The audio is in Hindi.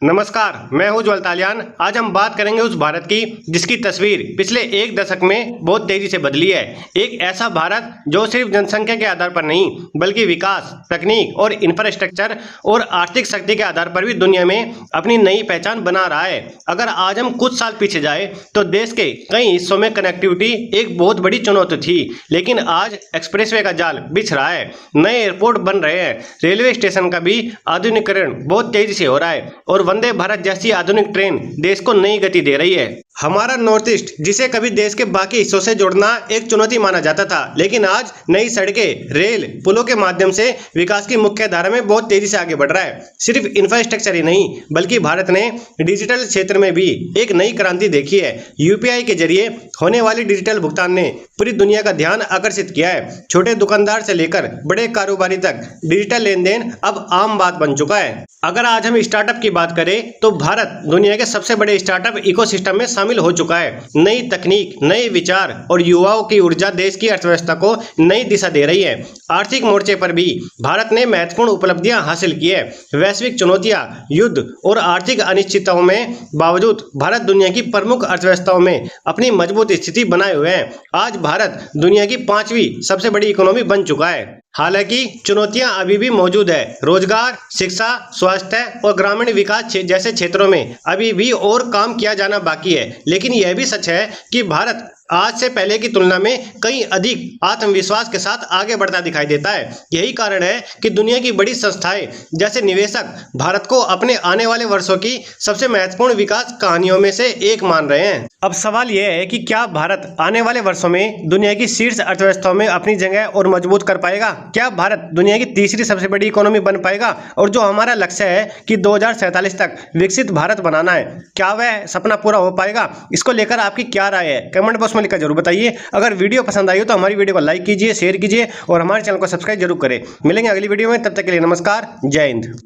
नमस्कार, मैं हूं ज्वल तालियान। आज हम बात करेंगे उस भारत की जिसकी तस्वीर पिछले एक दशक में बहुत तेजी से बदली है। एक ऐसा भारत जो सिर्फ जनसंख्या के आधार पर नहीं बल्कि विकास, तकनीक और इंफ्रास्ट्रक्चर और आर्थिक शक्ति के आधार पर भी दुनिया में अपनी नई पहचान बना रहा है। अगर आज हम कुछ साल पीछे जाए तो देश के कई हिस्सों में कनेक्टिविटी एक बहुत बड़ी चुनौती थी, लेकिन आज एक्सप्रेसवे का जाल बिछ रहा है, नए एयरपोर्ट बन रहे हैं, रेलवे स्टेशन का भी आधुनिकीकरण बहुत तेजी से हो रहा है और वंदे भारत जैसी आधुनिक ट्रेन देश को नई गति दे रही है। हमारा नॉर्थ ईस्ट, जिसे कभी देश के बाकी हिस्सों से जोड़ना एक चुनौती माना जाता था, लेकिन आज नई सड़कें, रेल, पुलों के माध्यम से विकास की मुख्य धारा में बहुत तेजी से आगे बढ़ रहा है। सिर्फ इंफ्रास्ट्रक्चर ही नहीं बल्कि भारत ने डिजिटल क्षेत्र में भी एक नई क्रांति देखी है। यूपीआई के जरिए होने वाली डिजिटल भुगतान ने पूरी दुनिया का ध्यान आकर्षित किया है। छोटे दुकानदार से लेकर बड़े कारोबारी तक डिजिटल लेन देन अब आम बात बन चुका है। अगर आज हम स्टार्टअप की बात करें तो भारत दुनिया के सबसे बड़े स्टार्टअप इकोसिस्टम में शामिल हो चुका है। नई तकनीक, नए विचार और युवाओं की ऊर्जा देश की अर्थव्यवस्था को नई दिशा दे रही है। आर्थिक मोर्चे पर भी भारत ने महत्वपूर्ण उपलब्धियां हासिल की है। वैश्विक चुनौतियां, युद्ध और आर्थिक अनिश्चितताओं में बावजूद भारत दुनिया की प्रमुख अर्थव्यवस्थाओं में अपनी मजबूत स्थिति बनाए हुए है। आज भारत दुनिया की 5वीं सबसे बड़ी इकोनॉमी बन चुका है। हालांकि चुनौतियां अभी भी मौजूद है। रोजगार, शिक्षा, स्वास्थ्य और ग्रामीण विकास जैसे क्षेत्रों में अभी भी और काम किया जाना बाकी है, लेकिन यह भी सच है कि भारत आज से पहले की तुलना में कहीं अधिक आत्मविश्वास के साथ आगे बढ़ता दिखाई देता है। यही कारण है कि दुनिया की बड़ी संस्थाएं जैसे निवेशक भारत को अपने आने वाले वर्षों की सबसे महत्वपूर्ण विकास कहानियों में से एक मान रहे हैं। अब सवाल यह है कि क्या भारत आने वाले वर्षों में दुनिया की शीर्ष अर्थव्यवस्थाओं में अपनी जगह और मजबूत कर पाएगा? क्या भारत दुनिया की तीसरी सबसे बड़ी इकोनॉमी बन पाएगा? और जो हमारा लक्ष्य है कि 2047 तक विकसित भारत बनाना है, क्या वह सपना पूरा हो पाएगा? इसको लेकर आपकी क्या राय है? कमेंट बॉक्स में लिखकर जरूर बताइए। अगर वीडियो पसंद आई हो तो हमारी वीडियो को लाइक कीजिए, शेयर कीजिए और हमारे चैनल को सब्सक्राइब जरूर करें। मिलेंगे अगली वीडियो में, तब तक के लिए नमस्कार, जय हिंद।